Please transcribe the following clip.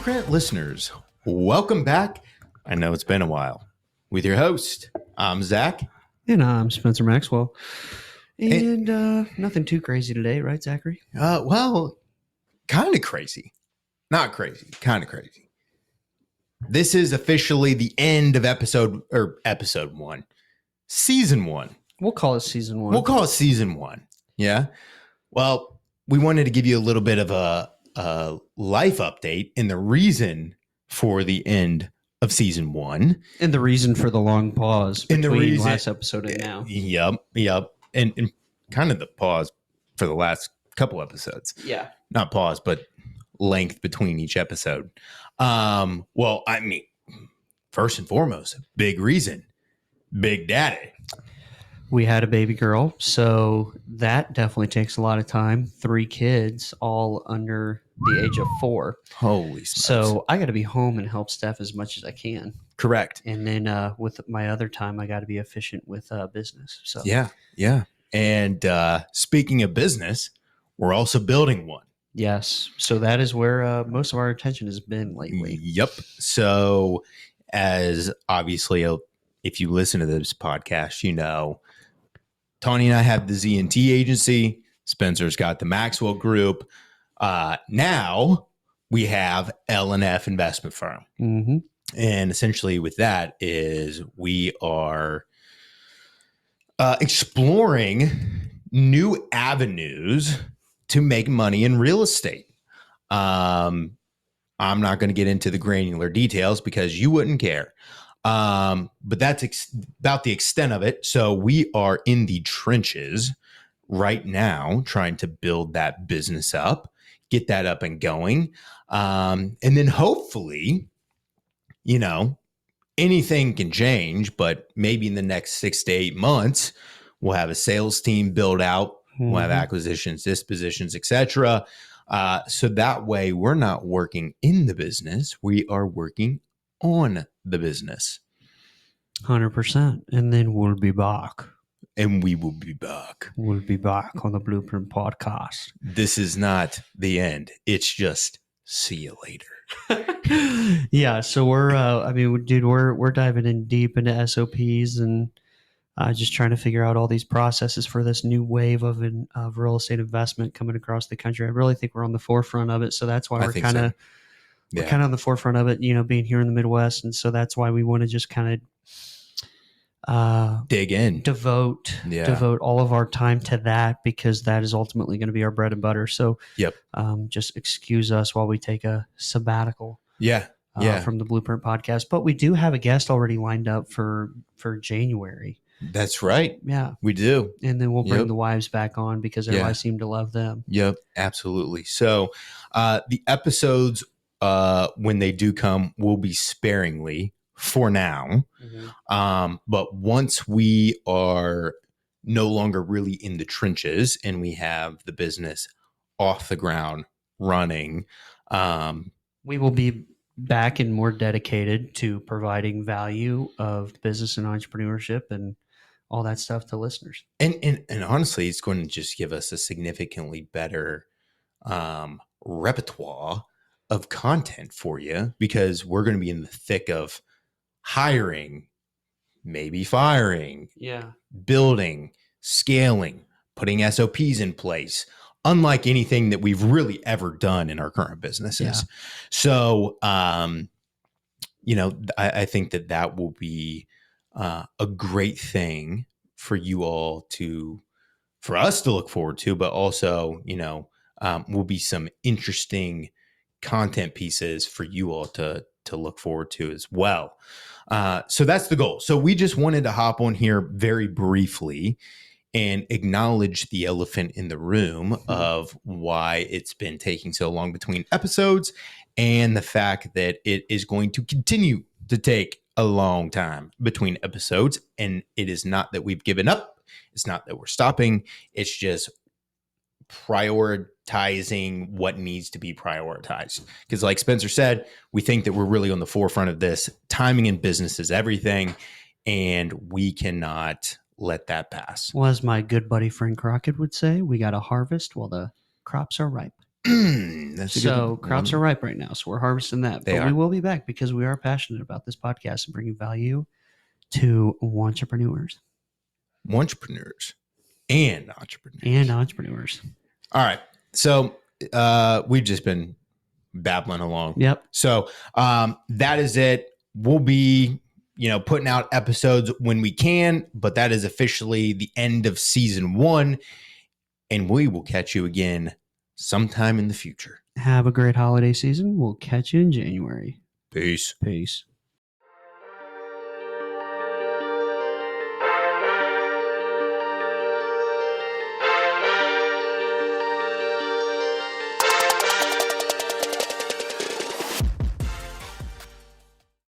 Blueprint listeners, welcome back. I know it's been a while. With your host, I'm Zach. And I'm Spencer Maxwell. And nothing too crazy today, right, Zachary? Well, kind of crazy. Not crazy, kind of crazy. This is officially the end of episode 1. Season 1. We'll call it season 1. We'll call it season 1. Yeah. Well, we wanted to give you a little bit of a life update and the reason for the end of season 1. And the reason for the long pause between last episode and now. Yep. And kind of the pause for the last couple episodes. Yeah. Not pause, but length between each episode. Well, I mean, first and foremost, big reason, Big Daddy. We had a baby girl, so that definitely takes a lot of time. 3 kids, all under the age of 4. Holy smokes. So I got to be home and help Steph as much as I can. Correct. And then with my other time, I got to be efficient with business. So Yeah. And speaking of business, we're also building one. Yes. So that is where most of our attention has been lately. Yep. So as obviously, if you listen to this podcast, you know, Tony and I have the Z&T agency. Spencer's got the Maxwell Group. Now we have L&F investment firm. Mm-hmm. And essentially with that is we are exploring new avenues to make money in real estate. I'm not going to get into the granular details because you wouldn't care. But that's about the extent of it. So we are in the trenches right now trying to build that business up, get that up and going. And then hopefully, you know, anything can change, but maybe in the next 6 to 8 months, we'll have a sales team build out. Mm-hmm. We'll have acquisitions, dispositions, etc. So that way we're not working in the business. We are working on the business. 100%. And then we'll be back. And we will be back. We'll be back on the Blueprint podcast. This is not the end. It's just see you later. Yeah. So we're diving in deep into SOPs and just trying to figure out all these processes for this new wave of real estate investment coming across the country. I really think we're on the forefront of it. So that's why we're kind of on the forefront of it, you know, being here in the Midwest. And so that's why we want to just kind of dig in, devote all of our time to that, because that is ultimately going to be our bread and butter. So just excuse us while we take a sabbatical from the Blueprint podcast. But we do have a guest already lined up for January. That's right. Yeah, we do. And then we'll bring the wives back on because everybody seemed to love them. Yep, absolutely. So the episodes, when they do come, will be sparingly for now. Mm-hmm. But once we are no longer really in the trenches and we have the business off the ground running, we will be back and more dedicated to providing value of business and entrepreneurship and all that stuff to listeners. And honestly, it's going to just give us a significantly better repertoire of content for you, because we're going to be in the thick of hiring, maybe firing, building, scaling, putting SOPs in place, unlike anything that we've really ever done in our current businesses. Yeah. So, you know, I think that will be a great thing for you all for us to look forward to, but also, you know, will be some interesting content pieces for you all to look forward to as well. So that's the goal. So we just wanted to hop on here very briefly and acknowledge the elephant in the room of why it's been taking so long between episodes, and the fact that it is going to continue to take a long time between episodes. And it is not that we've given up. It's not that we're stopping. It's just prioritizing what needs to be prioritized. Because like Spencer said, we think that we're really on the forefront of this. Timing in business is everything, and we cannot let that pass. Well, as my good buddy Frank Crockett would say, we got to harvest while the crops are ripe. So crops are ripe right now, so we're harvesting that. But we will be back because we are passionate about this podcast and bringing value to entrepreneurs. Entrepreneurs and entrepreneurs. And entrepreneurs. All right. So we've just been babbling along. Yep. So that is it. We'll be, putting out episodes when we can, but that is officially the end of season 1. And we will catch you again sometime in the future. Have a great holiday season. We'll catch you in January. Peace. Peace.